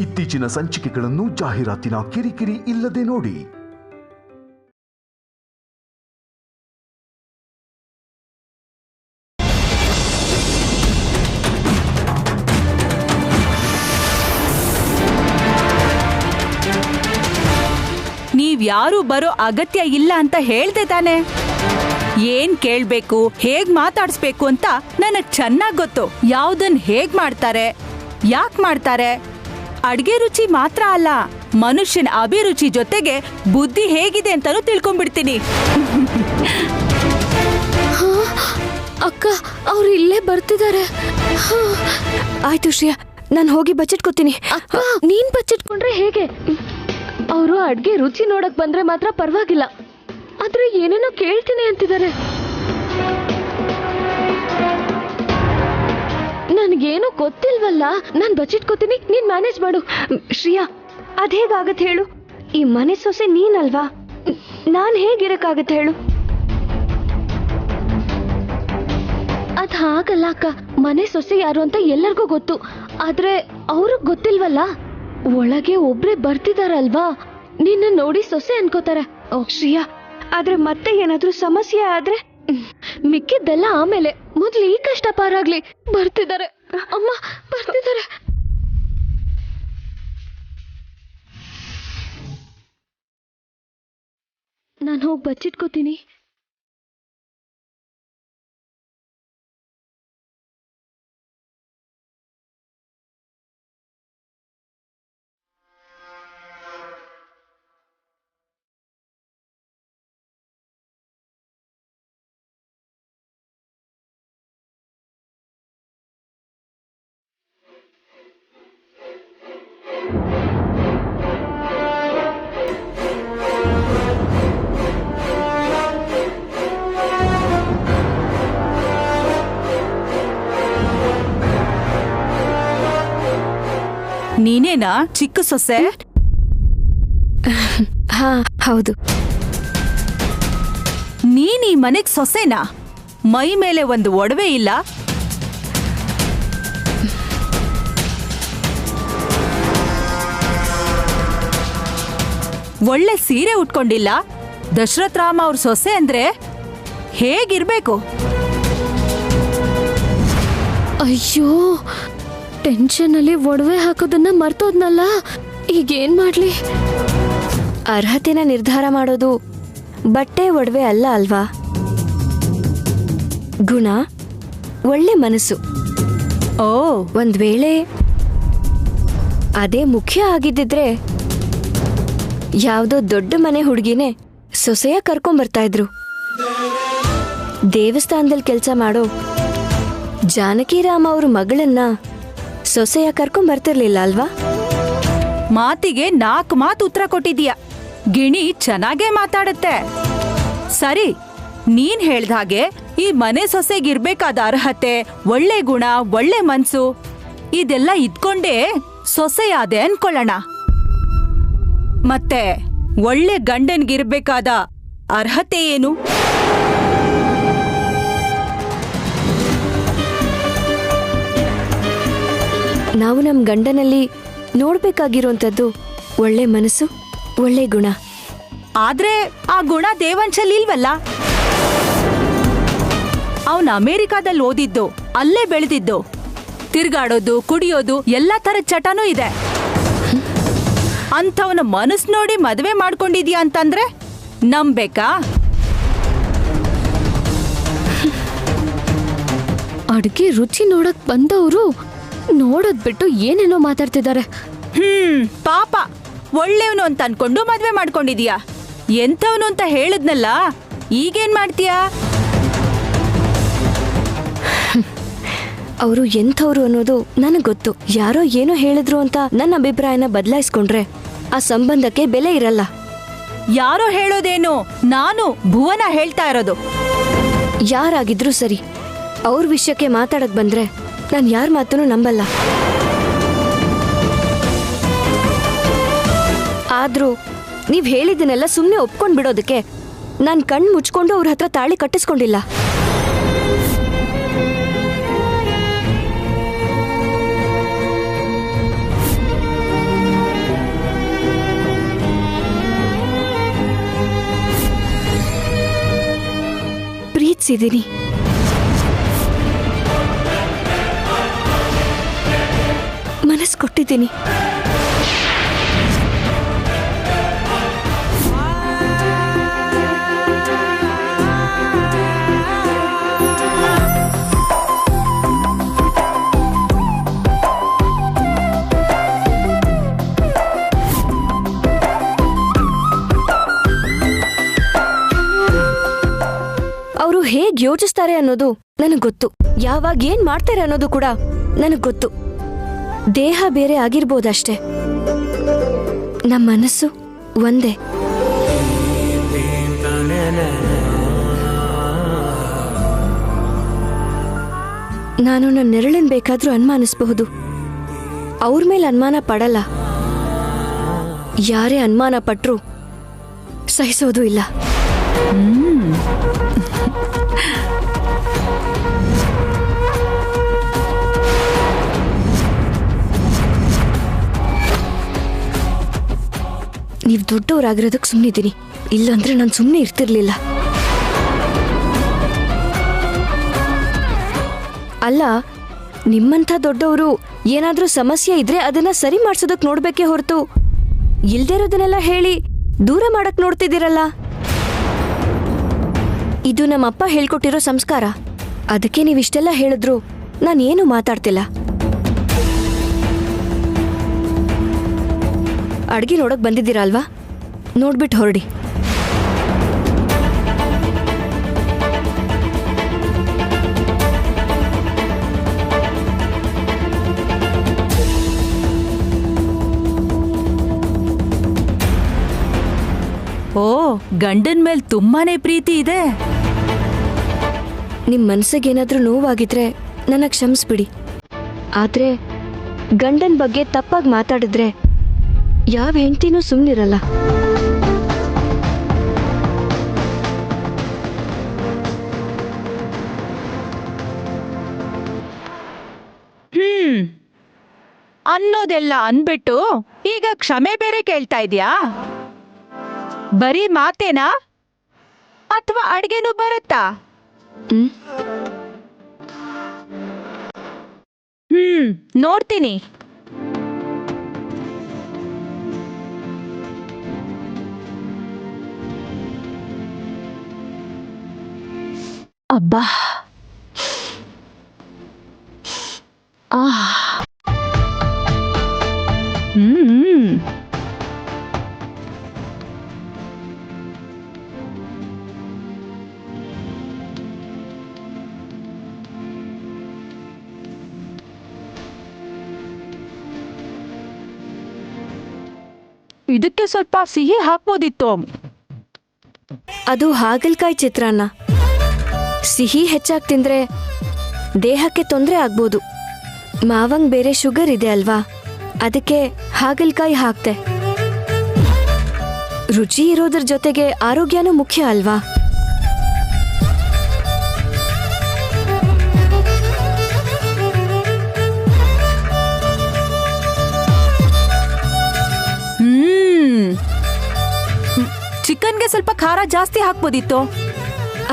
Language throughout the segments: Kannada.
ಇತ್ತೀಚಿನ ಸಂಚಿಕೆಗಳನ್ನು ಜಾಹೀರಾತಿನ ಕಿರಿಕಿರಿ ಇಲ್ಲದೆ ನೋಡಿ. ನೀವ್ಯಾರು ಬರೋ ಅಗತ್ಯ ಇಲ್ಲ ಅಂತ ಹೇಳ್ದೆ ತಾನೆ. ಏನ್ ಕೇಳ್ಬೇಕು, ಹೇಗ್ ಮಾತಾಡ್ಸ್ಬೇಕು ಅಂತ ನನಗ್ ಚೆನ್ನಾಗ್ ಗೊತ್ತು. ಯಾವ್ದನ್ ಹೇಗ್ ಮಾಡ್ತಾರೆ, ಯಾಕ್ ಮಾಡ್ತಾರೆ. ಅಡ್ಗೆ ರುಚಿ ಮಾತ್ರ ಅಲ್ಲ, ಮನುಷ್ಯನ ಅಭಿರುಚಿ ಜೊತೆಗೆ ಬುದ್ಧಿ ಹೇಗಿದೆ ಅಂತಾನೂ ತಿಳ್ಕೊಂಡ್ಬಿಡ್ತೀನಿ. ಅಕ್ಕ, ಅವ್ರು ಇಲ್ಲೇ ಬರ್ತಿದ್ದಾರೆ. ಆಯ್ತು ಶ್ರೇಯಾ, ನಾನು ಹೋಗಿ ಬಚ್ಚಿಟ್ಕೋತೀನಿ. ಅಕ್ಕ, ನೀನ್ ಬಚ್ಚಿಟ್ಕೊಂಡ್ರೆ ಹೇಗೆ? ಅವರು ಅಡ್ಗೆ ರುಚಿ ನೋಡಕ್ ಬಂದ್ರೆ ಮಾತ್ರ ಪರವಾಗಿಲ್ಲ, ಆದ್ರೆ ಏನೇನೋ ಕೇಳ್ತೀನಿ ಅಂತಿದ್ದಾರೆ. ನನ್ಗೇನು ಗೊತ್ತಿಲ್ವಲ್ಲ. ನಾನ್ ಬಚ್ಚಿಟ್ಕೋತೀನಿ, ನೀನ್ ಮ್ಯಾನೇಜ್ ಮಾಡು. ಶ್ರೇಯಾ, ಅದೇಗಾಗತ್ತೆ ಹೇಳು? ಈ ಮನೆ ಸೊಸೆ ನೀನಲ್ವಾ, ನಾನ್ ಹೇಗಿರಕ್ಕಾಗತ್ತೆ ಹೇಳು? ಅದ್ ಹಾಗಲ್ಲ ಅಕ್ಕ, ಮನೆ ಸೊಸೆ ಯಾರು ಅಂತ ಎಲ್ಲರಿಗೂ ಗೊತ್ತು, ಆದ್ರೆ ಅವ್ರಿಗೆ ಗೊತ್ತಿಲ್ವಲ್ಲ. ಒಳಗೆ ಒಬ್ರೇ ಬರ್ತಿದಾರಲ್ವಾ, ನಿನ್ನ ನೋಡಿ ಸೊಸೆ ಅನ್ಕೋತಾರೆ. ಶ್ರೇಯಾ, ಆದ್ರೆ ಮತ್ತೆ ಏನಾದ್ರೂ ಸಮಸ್ಯೆ ಆದ್ರೆ ಮಿಕ್ಕಿದ್ದೆಲ್ಲ ಆಮೇಲೆ, ಮೊದ್ಲು ಈ ಕಷ್ಟ ಪಾರಾಗ್ಲಿ. ಬರ್ತಿದ್ದಾರೆ ಅಮ್ಮ, ಬರ್ತಿದ್ದಾರೆ. ನಾನು ಹೋಗಿ ಬಚ್ಚಿಟ್ಕೋತೀನಿ. ನೀನೇನಾ ಚಿಕ್ಕ ಸೊಸೆ? ಹಾ, ಹೌದು. ನೀನ್ ಈ ಮನೆಗ್ ಸೊಸೆನಾ? ಮೈ ಮೇಲೆ ಒಂದು ಒಡವೆ ಇಲ್ಲ, ಒಳ್ಳೆ ಸೀರೆ ಉಟ್ಕೊಂಡಿಲ್ಲ. ದಶರಥ್ ರಾಮ ಅವ್ರ ಸೊಸೆ ಅಂದ್ರೆ ಹೇಗಿರ್ಬೇಕು? ಅಯ್ಯೋ, ಟೆನ್ಷನ್ ಅಲ್ಲಿ ಒಡವೆ ಹಾಕೋದನ್ನ ಮರ್ತೋದ್ನಲ್ಲ. ಈಗೇನ್ ಮಾಡ್ಲಿ? ಅರ್ಹತೆನ ನಿರ್ಧಾರ ಮಾಡೋದು ಬಟ್ಟೆ ಒಡವೆ ಅಲ್ಲ ಅಲ್ವಾ, ಗುಣ, ಒಳ್ಳೆ ಮನಸ್ಸು. ಓ, ಒಂದ್ ವೇಳೆ ಅದೇ ಮುಖ್ಯ ಆಗಿದ್ದಿದ್ರೆ ಯಾವ್ದೋ ದೊಡ್ಡ ಮನೆ ಹುಡುಗಿನೇ ಸೊಸೆಯ ಕರ್ಕೊಂಬರ್ತಾ ಇದ್ರು. ದೇವಸ್ಥಾನದಲ್ಲಿ ಕೆಲಸ ಮಾಡೋ ಜಾನಕಿರಾಮ ಅವ್ರ ಮಗಳನ್ನ ಸೊಸೆಯ ಕರ್ಕೊಂಬರ್ತಿರ್ಲಿಲ್ಲ ಅಲ್ವಾ? ಮಾತಿಗೆ 4 ಮಾತು ಉತ್ತರ ಕೊಟ್ಟಿದೀಯ. ಗಿಣಿ ಚೆನ್ನಾಗೇ ಮಾತಾಡುತ್ತೆ. ಸರಿ, ನೀನ್ ಹೇಳ್ದ ಹಾಗೆ ಈ ಮನೆ ಸೊಸೆಗಿರ್ಬೇಕಾದ ಅರ್ಹತೆ, ಒಳ್ಳೆ ಗುಣ, ಒಳ್ಳೆ ಮನ್ಸು ಇದೆಲ್ಲ ಇದ್ಕೊಂಡೇ ಸೊಸೆಯಾದೆ ಅನ್ಕೊಳ್ಳೋಣ. ಮತ್ತೆ ಒಳ್ಳೆ ಗಂಡನ್ಗಿರ್ಬೇಕಾದ ಅರ್ಹತೆ ಏನು? ನಾವು ನಮ್ಮ ಗಂಡನಲ್ಲಿ ನೋಡ್ಬೇಕಾಗಿರುವಂಥದ್ದು ಒಳ್ಳೆ ಮನಸ್ಸು, ಒಳ್ಳೆ ಗುಣ. ಆದ್ರೆ ಆ ಗುಣ ದೇವಂಚಲ್ಲಿ ಇಲ್ವಲ್ಲ. ಅವನ್ ಅಮೆರಿಕಾದಲ್ಲಿ ಓದಿದ್ದು, ಅಲ್ಲೇ ಬೆಳೆದಿದ್ದು, ತಿರ್ಗಾಡೋದು, ಕುಡಿಯೋದು ಎಲ್ಲ ತರದ ಚಟನೂ ಇದೆ. ಅಂಥವನ ಮನಸ್ ನೋಡಿ ಮದುವೆ ಮಾಡ್ಕೊಂಡಿದ್ಯಾ ಅಂತಂದ್ರೆ ನಂಬೇಕಾ? ಅಡ್ಗೆ ರುಚಿ ನೋಡಕ್ ಬಂದವರು ನೋಡೋದ್ ಬಿಟ್ಟು ಏನೇನೋ ಮಾತಾಡ್ತಿದ್ದಾರೆ. ಪಾಪ, ಒಳ್ಳೆಯವನು ಅಂತ ಅನ್ಕೊಂಡು ಮದ್ವೆ ಮಾಡ್ಕೊಂಡಿದೀಯಾ. ಎಂಥವನು ಅಂತ ಹೇಳಿದ್ನಲ್ಲ, ಈಗೇನ್ ಮಾಡ್ತೀಯಾ? ಅವರು ಎಂಥವ್ರು ಅನ್ನೋದು ನನಗ್ ಗೊತ್ತು. ಯಾರೋ ಏನೋ ಹೇಳಿದ್ರು ಅಂತ ನನ್ನ ಅಭಿಪ್ರಾಯನ ಬದಲಾಯಿಸ್ಕೊಂಡ್ರೆ ಆ ಸಂಬಂಧಕ್ಕೆ ಬೆಲೆ ಇರಲ್ಲ. ಯಾರೋ ಹೇಳೋದೇನು, ನಾನು ಭುವನ ಹೇಳ್ತಾ ಇರೋದು. ಯಾರಾಗಿದ್ರೂ ಸರಿ, ಅವ್ರ ವಿಷಯಕ್ಕೆ ಮಾತಾಡಕ್ ಬಂದ್ರೆ ನಾನು ಯಾರ ಮಾತನ್ನು ನಂಬಲ್ಲ. ಆದ್ರೂ ನೀವ್ ಹೇಳಿದ್ದನ್ನೆಲ್ಲ ಸುಮ್ಮನೆ ಒಪ್ಕೊಂಡ್ ಬಿಡೋದಕ್ಕೆ ನಾನು ಕಣ್ಣು ಮುಚ್ಕೊಂಡು ಅವ್ರ ಹತ್ರ ತಾಳಿ ಕಟ್ಟಿಸ್ಕೊಂಡಿಲ್ಲ. ಪ್ರೀತಿಸಿದ್ದೀನಿ. ಮನಸ್ಸು ಕೊಟ್ಟಿದ್ದೀನಿ. ಅವರು ಹೇಗ್ ಯೋಚಿಸ್ತಾರೆ ಅನ್ನೋದು ನನಗ್ ಗೊತ್ತು. ಯಾವಾಗ ಏನ್ ಮಾಡ್ತಾರೆ ಅನ್ನೋದು ಕೂಡ ನನಗ್ ಗೊತ್ತು. ದೇಹ ಬೇರೆ ಆಗಿರ್ಬೋದಷ್ಟೇ, ನಮ್ಮ ಮನಸ್ಸು ಒಂದೇ. ನಾನು ನನ್ನ ನೆರಳನ್ ಬೇಕಾದ್ರೂ ಅನುಮಾನಿಸಬಹುದು, ಅವ್ರ ಮೇಲೆ ಅನುಮಾನ ಪಡಲ್ಲ. ಯಾರೇ ಅನುಮಾನ ಪಟ್ರು ಸಹಿಸೋದು ಇಲ್ಲ. ನೀವು ದೊಡ್ಡವರಾಗಿರೋದಕ್ಕೆ ಸುಮ್ಮನಿದ್ದೀನಿ, ಇಲ್ಲಾಂದ್ರೆ ನಾನು ಸುಮ್ಮನೆ ಇರ್ತಿರ್ಲಿಲ್ಲ. ಅಲ್ಲ, ನಿಮ್ಮಂಥ ದೊಡ್ಡವರು ಏನಾದ್ರೂ ಸಮಸ್ಯೆ ಇದ್ರೆ ಅದನ್ನ ಸರಿ ಮಾಡ್ಸೋದಕ್ ನೋಡ್ಬೇಕೇ ಹೊರತು ಇಲ್ದೇ ಇರೋದನ್ನೆಲ್ಲ ಹೇಳಿ ದೂರ ಮಾಡಕ್ ನೋಡ್ತಿದ್ದೀರಲ್ಲ. ಇದು ನಮ್ಮಪ್ಪ ಹೇಳ್ಕೊಟ್ಟಿರೋ ಸಂಸ್ಕಾರ. ಅದಕ್ಕೆ ನೀವಿಷ್ಟೆಲ್ಲ ಹೇಳಿದ್ರು ನಾನೇನು ಮಾತಾಡ್ತಿಲ್ಲ. ಅಡ್ಗೆ ನೋಡಕ್ ಬಂದಿದ್ದೀರಾ ಅಲ್ವಾ? ನೋಡ್ಬಿಟ್ಟು ಹೊರಡಿ. ಓ, ಗಂಡನ್ ಮೇಲ್ ತುಂಬಾನೇ ಪ್ರೀತಿ ಇದೆ. ನಿಮ್ ಮನ್ಸಿಗೇನಾದ್ರೂ ನೋವಾಗಿದ್ರೆ ನನ್ನ ಕ್ಷಮಿಸ್ಬಿಡಿ. ಆದ್ರೆ ಗಂಡನ್ ಬಗ್ಗೆ ತಪ್ಪಾಗಿ ಮಾತಾಡಿದ್ರೆ ಯಾವ ಹೆಂಡ್ತಿನೂ ಸುಮ್ಮನಿರಲ್ಲ. ಅನ್ನೋದೆಲ್ಲ ಅನ್ಬಿಟ್ಟು ಈಗ ಕ್ಷಮೆ ಬೇರೆ ಕೇಳ್ತಾ ಇದ್ಯಾ? ಬರೀ ಮಾತೇನಾ ಅಥವಾ ಅಡ್ಗೆನೂ ಬರುತ್ತಾ? ನೋಡ್ತೀನಿ. ಅಬ್ಬಾ, ಇದಕ್ಕೆ ಸ್ವಲ್ಪ ಸಿಹಿ ಹಾಕ್ಬೋದಿತ್ತು. ಅದು ಹಾಗಲ್ಕಾಯಿ ಚಿತ್ರಾನ್ನ. ಸಿಹಿ ಹೆಚ್ಚಾಗಿ ತಿಂದ್ರೆ ದೇಹಕ್ಕೆ ತೊಂದರೆ ಆಗ್ಬೋದು. ಮಾವಂಗ್ ಬೇರೆ ಶುಗರ್ ಇದೆ ಅಲ್ವಾ, ಅದಕ್ಕೆ ಹಾಗಲ್ಕಾಯಿ ಹಾಕ್ತೆ. ರುಚಿ ಇರೋದ್ರ ಜೊತೆಗೆ ಆರೋಗ್ಯನೂ ಮುಖ್ಯ ಅಲ್ವಾ? ಚಿಕನ್ಗೆ ಸ್ವಲ್ಪ ಖಾರ ಜಾಸ್ತಿ ಹಾಕ್ಬೋದಿತ್ತು.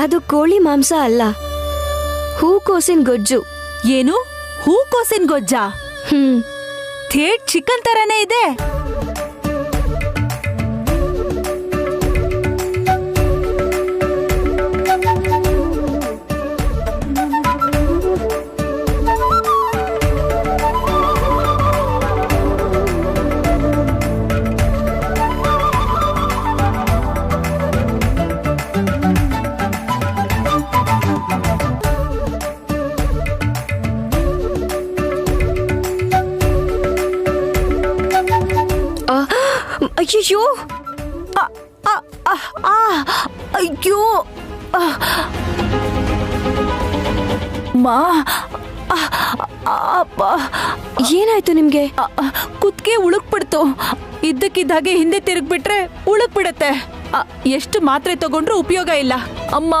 ಅದು ಕೋಳಿ ಮಾಂಸ ಅಲ್ಲ, ಹೂಕೋಸಿನ ಗೊಜ್ಜು. ಏನು? ಹೂಕೋಸಿನ ಗೊಜ್ಜಾ? ಥೇಟ್ ಚಿಕನ್ ತರನೇ ಇದೆ. ಅಯ್ಯೋ, ಅಯ್ಯೋ, ಮಾ, ಏನಾಯ್ತು ನಿಮ್ಗೆ? ಕುತ್ಕೆ ಉಳುಕ್ಬಿಡ್ತು. ಇದ್ದಕ್ಕಿದ್ದಾಗೆ ಹಿಂದೆ ತಿರುಗ್ಬಿಟ್ರೆ ಉಳುಕ್ಬಿಡತ್ತೆ. ಎಷ್ಟು ಮಾತ್ರೆ ತಗೊಂಡ್ರು ಉಪಯೋಗ ಇಲ್ಲ. ಅಮ್ಮ,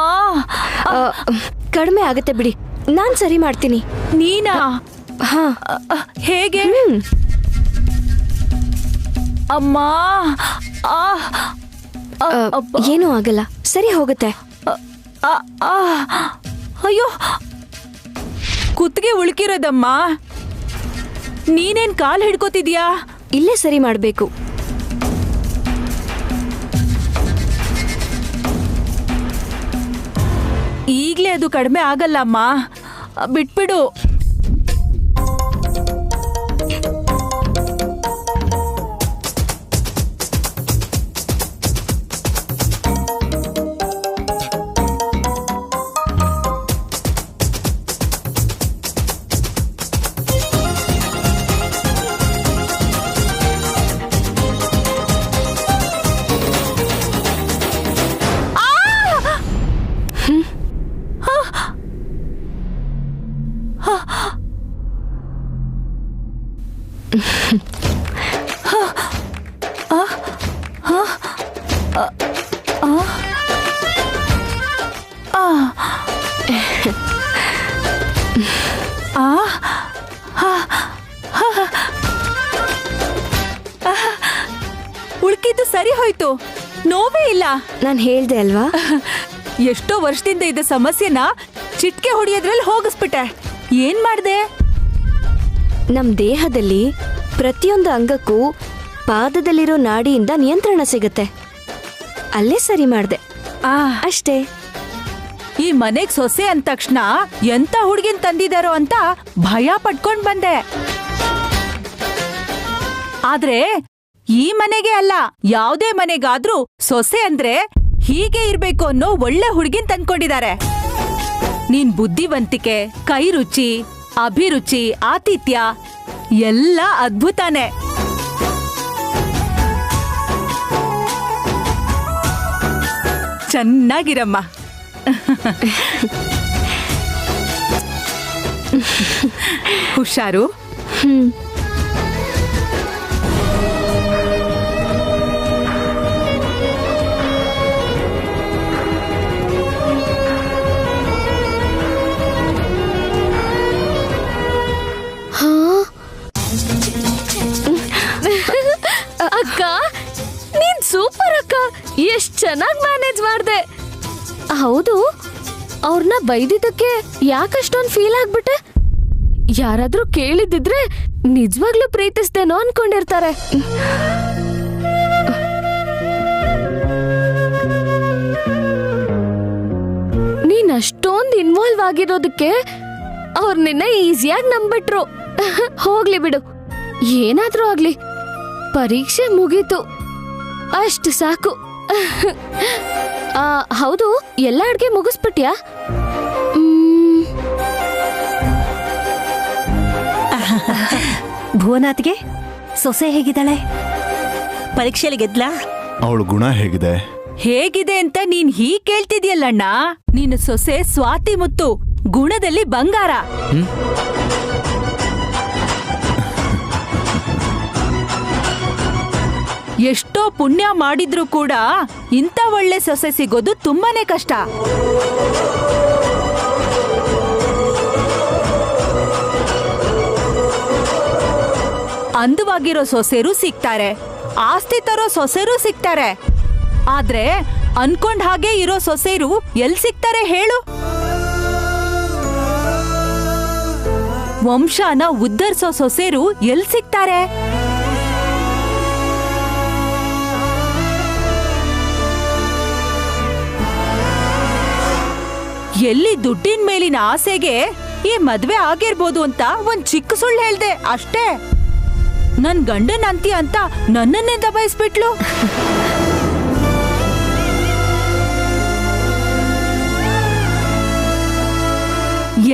ಕಡಿಮೆ ಆಗತ್ತೆ ಬಿಡಿ, ನಾನ್ ಸರಿ ಮಾಡ್ತೀನಿ. ನೀನಾ? ಹಾ. ಹೇಗೆ? ಅಮ್ಮ, ಏನೂ ಆಗಲ್ಲ, ಸರಿ ಹೋಗುತ್ತೆ. ಅಯ್ಯೋ, ಕುತ್ತಿಗೆ ಉಳ್ಕಿರೋದಮ್ಮ. ನೀನೇನ್ ಕಾಲ್ ಹಿಡ್ಕೋತಿದ್ಯಾ? ಇಲ್ಲೇ ಸರಿ ಮಾಡ್ಬೇಕು. ಈಗ್ಲೇ ಅದು ಕಡಿಮೆ ಆಗಲ್ಲಮ್ಮ, ಬಿಟ್ಬಿಡು. ಉಳ್ಕಿದ್ದು ಸರಿ ಹೋಯ್ತು, ನೋವೇ ಇಲ್ಲ. ನಾನ್ ಹೇಳ್ದೆ ಅಲ್ವಾ? ಎಷ್ಟೋ ವರ್ಷದಿಂದ ಇದ್ದ ಸಮಸ್ಯೆನ ಚಿಟ್ಕೆ ಹೊಡೆಯೋದ್ರಲ್ಲಿ ಹೋಗಿಸ್ಬಿಟ್ಟೆ. ಏನ್ ಮಾಡ್ದೆ? ನಮ್ ದೇಹದಲ್ಲಿ ಪ್ರತಿಯೊಂದು ಅಂಗಕ್ಕೂ ಪಾದದಲ್ಲಿರೋ ನಾಡಿಯಿಂದ ನಿಯಂತ್ರಣ ಸಿಗತ್ತೆ. ಅಲ್ಲೇ ಸರಿ ಮಾಡ್ದೆ ಅಷ್ಟೇ. ಈ ಮನೆಗ್ ಸೊಸೆ ಅಂದ ತಕ್ಷಣ ಎಂತ ಹುಡ್ಗಿನ್ ತಂದಿದಾರೋ ಅಂತ ಭಯ ಪಟ್ಕೊಂಡ್ ಬಂದೆ. ಆದ್ರೆ ಈ ಮನೆಗೆ ಅಲ್ಲ, ಯಾವ್ದೇ ಮನೆಗಾದ್ರೂ ಸೊಸೆ ಅಂದ್ರೆ ಹೀಗೆ ಇರ್ಬೇಕು ಅನ್ನೋ ಒಳ್ಳೆ ಹುಡ್ಗಿನ್ ತಂದ್ಕೊಂಡಿದ್ದಾರೆ. ನೀನ್ ಬುದ್ಧಿವಂತಿಕೆ, ಕೈ ರುಚಿ, ಅಭಿರುಚಿ, ಆತಿಥ್ಯ ಎಲ್ಲ ಅದ್ಭುತಾನೆ. ಚೆನ್ನಾಗಿರಮ್ಮ. ಹುಷಾರು. ಅಕ್ಕ, ನೀನ್ ಸೂಪರ್ ಅಕ್ಕ. ಎಷ್ಟ್ ಚೆನ್ನಾಗ್ ಮ್ಯಾನೇಜ್ ಮಾಡ್ದೆ. ಹೌದು, ಅವ್ರನ್ನ ಬೈದಿದ್ದಕ್ಕೆ ಯಾಕಷ್ಟೊಂದ್ ಫೀಲ್ ಆಗ್ಬಿಟ್ಟೆ? ಯಾರಾದ್ರೂ ಕೇಳಿದಿದ್ರೆ ನಿಜವಾಗ್ಲೂ ಪ್ರೀತಿಸ್ದೇನೋ ಅನ್ಕೊಂಡಿರ್ತಾರೆ. ನೀನ್ ಅಷ್ಟೊಂದ್ ಇನ್ವಾಲ್ವ್ ಆಗಿರೋದಕ್ಕೆ ಅವ್ರು ನಿನ್ನ ಈಸಿಯಾಗಿ ನಂಬಿಟ್ರು. ಹೋಗ್ಲಿ ಬಿಡು, ಏನಾದ್ರೂ ಆಗ್ಲಿ, ಪರೀಕ್ಷೆ ಮುಗೀತು, ಅಷ್ಟು ಸಾಕು. ಹೌದು, ಎಲ್ಲ ಅಡ್ಗೆ ಮುಗಿಸ್ಬಿಟ್ಯಾ? ಭುವನಾಥ್ಗೆ ಸೊಸೆ ಹೇಗಿದ್ದಾಳೆ? ಪರೀಕ್ಷೆಯಲ್ಲಿ ಗೆದ್ಲಾ? ಅವಳು ಗುಣ ಹೇಗಿದೆ? ಹೇಗಿದೆ ಅಂತ ನೀನ್ ಹೀಗ್ ಕೇಳ್ತಿದ್ಯಲ್ಲಣ್ಣ. ನೀನು ಸೊಸೆ ಸ್ವಾತಿ ಮುತ್ತು, ಗುಣದಲ್ಲಿ ಬಂಗಾರ. ಎಷ್ಟೋ ಪುಣ್ಯ ಮಾಡಿದ್ರೂ ಕೂಡ ಇಂಥ ಒಳ್ಳೆ ಸೊಸೆ ಸಿಗೋದು ತುಂಬಾನೇ ಕಷ್ಟ. ಅಂದವಾಗಿರೋ ಸೊಸೆರು ಸಿಗ್ತಾರೆ, ಆಸ್ತಿ ತರೋ ಸೊಸೆರು ಸಿಗ್ತಾರೆ. ಆದ್ರೆ ಅನ್ಕೊಂಡ್ ಹಾಗೆ ಇರೋ ಸೊಸೆರು ಎಲ್ ಸಿಗ್ತಾರೆ ಹೇಳು? ವಂಶನ ಉದ್ಧರಿಸೋ ಸೊಸೆರು ಎಲ್ ಸಿಗ್ತಾರೆ? ಎಲ್ಲಿ ದುಡ್ಡಿನ ಮೇಲಿನ ಆಸೆಗೆ ಈ ಮದ್ವೆ ಆಗಿರ್ಬೋದು ಅಂತ ಒಂದ್ ಚಿಕ್ಕ ಸುಳ್ಳು ಹೇಳ್ದೆ ಅಷ್ಟೇ. ನನ್ ಗಂಡನ ಅಂತ್ಯ ಅಂತ ನನ್ನನ್ನೇ ದಬಾಯಿಸ್ಬಿಟ್ಲು.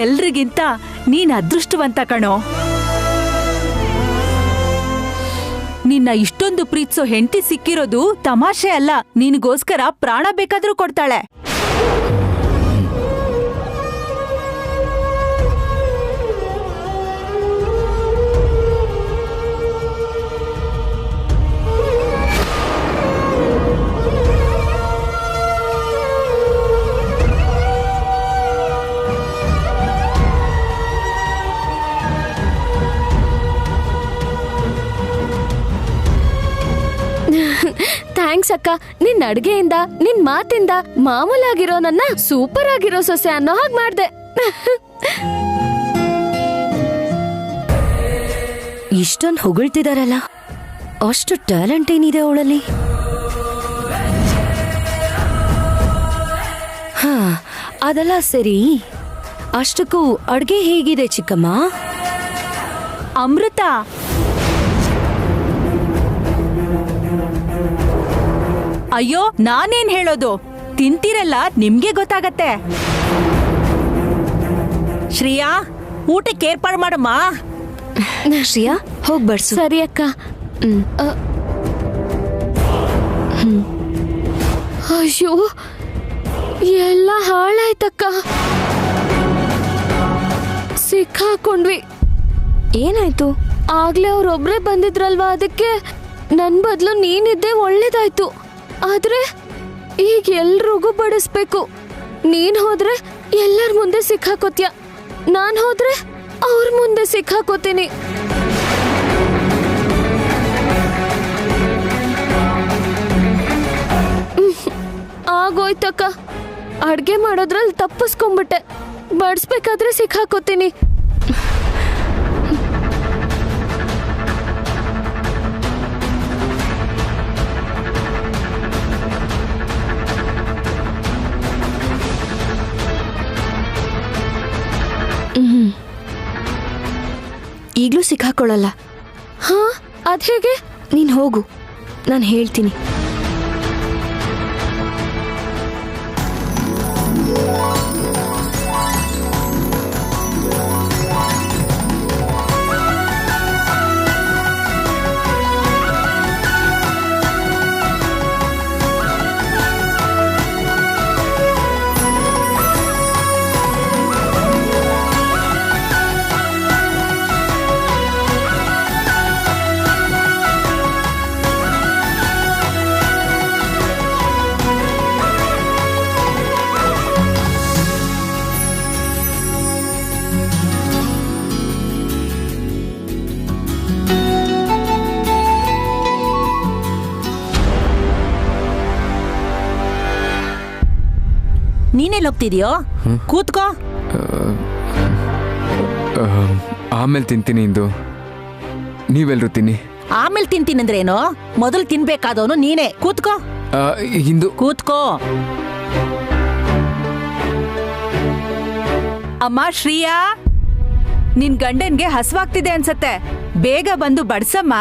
ಎಲ್ರಿಗಿಂತ ನೀನ್ ಅದೃಷ್ಟವಂತ ಕಣೋ. ನಿನ್ನ ಇಷ್ಟೊಂದು ಪ್ರೀತಿಸೋ ಹೆಂಡತಿ ಸಿಕ್ಕಿರೋದು ತಮಾಷೆ ಅಲ್ಲ. ನಿನಗೋಸ್ಕರ ಪ್ರಾಣ ಬೇಕಾದ್ರೂ ಕೊಡ್ತಾಳೆ. ಥ್ಯಾಂಕ್ಸ್ ಅಕ್ಕ. ನಿನ್ ಅಡ್ಗೆಯಿಂದ ನಿನ್ ಮಾತಿಂದ ಮಾಮೂಲಾಗಿರೋ ನನ್ನ ಸೂಪರ್ ಆಗಿರೋ ಸೊಸೆ ಅನ್ನೋ ಹಾಗೆ ಮಾಡ್ದೆ. ಇಷ್ಟೊಂದು ಹೊಗಳ್ತಿದಾರಲ್ಲ, ಅಷ್ಟು ಟ್ಯಾಲೆಂಟ್ ಏನಿದೆ ಅವಳಲ್ಲಿ? ಹಾ, ಅದೆಲ್ಲ ಸರಿ. ಅಷ್ಟಕ್ಕೂ ಅಡ್ಗೆ ಹೇಗಿದೆ ಚಿಕ್ಕಮ್ಮ? ಅಮೃತ, ಅಯ್ಯೋ ನಾನೇನ್ ಹೇಳೋದು, ತಿಂತೀರಲ್ಲ ನಿಮ್ಗೆ ಗೊತ್ತಾಗತ್ತೆ. ಶ್ರೀಯಾ, ಊಟಕ್ಕೆ ಏರ್ಪಾಡು ಮಾಡಮ್ಮ. ಶ್ರೇಯಾ, ಹೋಗ್ ಬಡ್ಸು. ಸರಿ ಅಕ್ಕ. ಅಯ್ಯೋ, ಎಲ್ಲ ಹಾಳಾಯ್ತಕ್ಕ. ಸಿಕ್ಕಾಕೊಂಡ್ವಿ. ಏನಾಯ್ತು? ಆಗ್ಲೇ ಅವ್ರೊಬ್ರೇ ಬಂದಿದ್ರಲ್ವಾ, ಅದಕ್ಕೆ ನನ್ ಬದ್ಲು ನೀನಿದ್ದೆ ಒಳ್ಳೇದಾಯ್ತು. ಆದ್ರೆ ಈಗ ಎಲ್ರಿಗೂ ಬಡಿಸ್ಬೇಕು. ನೀನ್ ಹೋದ್ರೆ ಎಲ್ಲರ ಮುಂದೆ ಸಿಕ್ಕಾಕೋತ್ಯ, ನಾನ್ ಹೋದ್ರೆ ಅವ್ರ ಮುಂದೆ ಸಿಕ್ಕಾಕೋತೀನಿ. ಆಗೋಯ್ತಕ್ಕ. ಅಡ್ಗೆ ಮಾಡೋದ್ರಲ್ಲಿ ತಪ್ಪಿಸ್ಕೊಂಡ್ಬಿಟ್ಟೆ. ಬಡಿಸ್ಬೇಕಾದ್ರೆ ಸಿಕ್ಕಾಕೋತೀನಿ. ಈಗ್ಲೂ ಸಿಕ್ಕಾಕೊಳ್ಳಲ್ಲ. ಹಾ, ಅದ್ ಹೇಗೆ? ನೀನ್ ಹೋಗು, ನಾನು ಹೇಳ್ತೀನಿ. ನೀನೆಲ್ಲ ಹೋಗ್ತಿದ್ಯೋ? ಕೂತ್ಕೋ. ಆಮೇಲೆ ತಿಂತೀನಿ ಇಂದು. ನೀವೆಲ್ರು ತಿನ್ನಿ. ಆಮೇಲೆ ತಿಂತೀನಂದ್ರೆ ಏನೋ? ಮೊದಲು ತಿನ್ಬೇಕಾದವನು ನೀನೇ. ಕೂತ್ಕೋ. ಇಂದು ಕೂತ್ಕೋ. ಅಮ್ಮ ಶ್ರೀಯಾ, ನಿನ್ ಗಂಡನ್ಗೆ ಹಸ್ವಾಗ್ತಿದೆ ಅನ್ಸತ್ತೆ. ಬೇಗ ಬಂದು ಬಡ್ಸಮ್ಮ.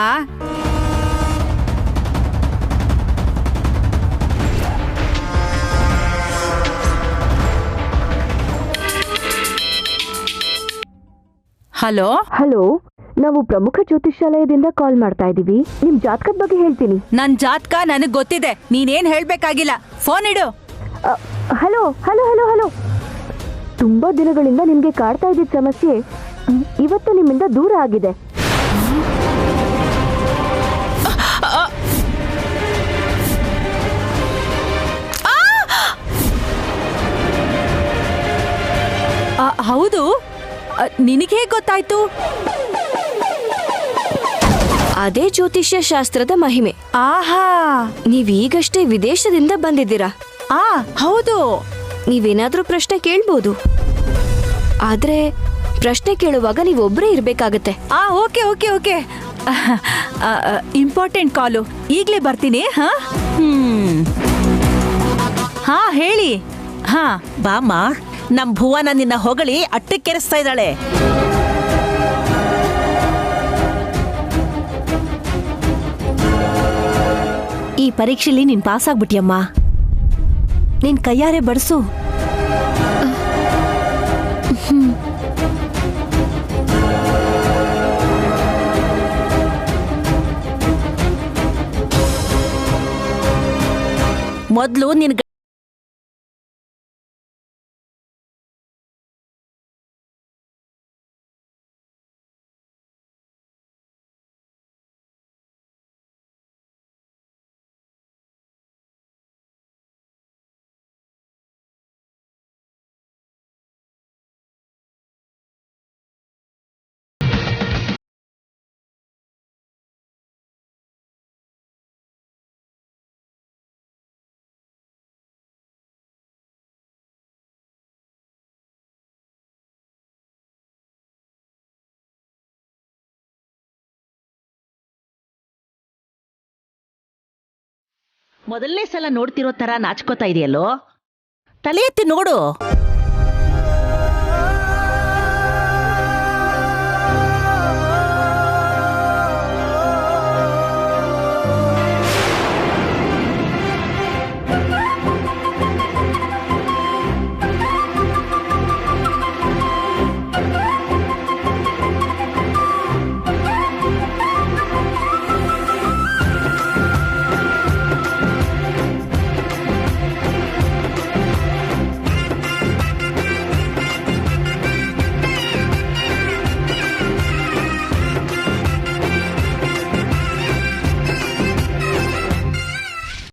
ಹಲೋ. ಹಲೋ, ನಾವು ಪ್ರಮುಖ ಜ್ಯೋತಿಷ್ಯಾಲಯದಿಂದ ಕಾಲ್ ಮಾಡ್ತಾ ಇದೀವಿ. ನಿಮ್ ಜಾತಕದ ಬಗ್ಗೆ ಹೇಳ್ತೀನಿ. ನನ್ ಜಾತಕ ನನಗ್ ಗೊತ್ತಿದೆ, ನೀನೇನ್ ಹೇಳ್ಬೇಕಾಗಿಲ್ಲ. ಫೋನ್ ಇಡು. Hello hello hello hello. ತುಂಬಾ ದಿನಗಳಿಂದ ನಿಮ್ಗೆ ಕಾಡ್ತಾ ಇದ್ದಿದ್ದ ಸಮಸ್ಯೆ ಇವತ್ತು ನಿಮ್ಮಿಂದ ದೂರ ಆಗಿದೆ. ಹೌದು, ನಿನಗೆ ಹೇಗೆ ಗೊತ್ತಾಯ್ತು? ಅದೇ ಜ್ಯೋತಿಷ್ಯ ಶಾಸ್ತ್ರದ ಮಹಿಮೆ. ಆಹಾ, ನೀವೀಗಷ್ಟೇ ವಿದೇಶದಿಂದ ಬಂದಿದ್ದೀರಾ. ಹೌದು. ನೀವೇನಾದ್ರೂ ಪ್ರಶ್ನೆ ಕೇಳ್ಬೋದು, ಆದ್ರೆ ಪ್ರಶ್ನೆ ಕೇಳುವಾಗ ನೀವೊಬ್ರೇ ಇರ್ಬೇಕಾಗತ್ತೆ. Okay okay okay. Important call. ಈಗ್ಲೇ ಬರ್ತೀನಿ. ಹಾ ಹೇಳಿ. ಹಾ ಬಾಮ್ಮ, ನಮ್ ಭುವನ ನಿನ್ನ ಹೊಗಳಿ ಅಟ್ಟಕ್ಕೆರೆಸ್ತಾ ಇದ್ದಾಳೆ. ಈ ಪರೀಕ್ಷೆಲಿ ನೀನ್ ಪಾಸ್ ಆಗ್ಬಿಟ್ಟಿಯಮ್ಮ. ನಿನ್ ಕೈಯಾರೆ ಬಡಿಸು. ಮೊದ್ಲು ನಿನ್ ಮೊದಲನೇ ಸಲ ನೋಡ್ತಿರೋ ತರ ನಾಚ್ಕೋತಾ ಇದೆಯಲ್ಲೋ, ತಲೆ ಎತ್ತಿ ನೋಡು.